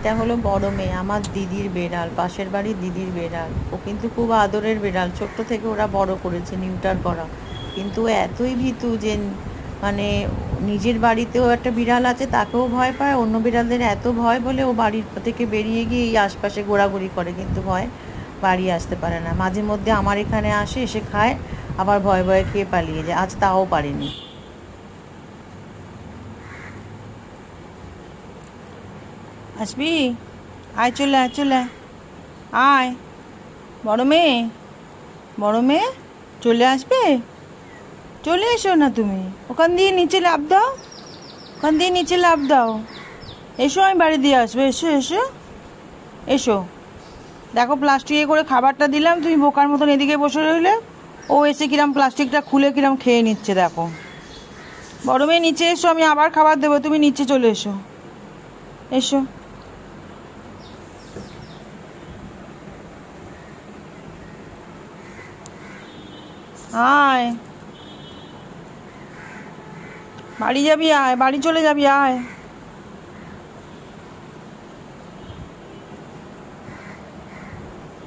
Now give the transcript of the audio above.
এটা হলো বড় মেয়ে, আমার দিদির বেড়াল, পাশের বাড়ির দিদির বেড়াল। ও কিন্তু খুব আদরের বেড়াল, ছোট্ট থেকে ওরা বড় করেছে, নিউটার করা। কিন্তু এতই ভীতু যে মানে নিজের বাড়িতেও একটা বিড়াল আছে, তাকেও ভয় পায়। অন্য বিড়ালদের এত ভয় বলে ও বাড়ির থেকে বেরিয়ে গিয়ে এই আশপাশে ঘোরাঘুরি করে, কিন্তু ভয় বাড়ি আসতে পারে না। মাঝে মধ্যে আমার এখানে আসে, এসে খায়, আবার ভয়ে ভয়ে খেয়ে পালিয়ে যায়। আজ তাও পারেনি। আসবি? আয়, চলে আয়, চলে আয়, আয়। বড় মেয়ে, বড় মেয়ে, চলে আসবে? চলে এসো না তুমি, ওখান দিয়ে নিচে লাফ দাও, ওখান দিয়ে নিচে লাফ দাও। এসো, আমি বাড়ি দিয়ে আসবো, এসো এসো এসো। দেখো প্লাস্টিকে করে খাবারটা দিলাম, তুমি বোকার মতন এদিকে বসে রইলে। ও এসে কিরম প্লাস্টিকটা খুলে কিরম খেয়ে নিচ্ছে দেখো। বড় মেয়ে নিচে এসো, আমি আবার খাবার দেবো, তুমি নিচে চলে এসো, এসো। আয়, বাড়ি যাবি? আয়, বাড়ি চলে যাবি? আয়।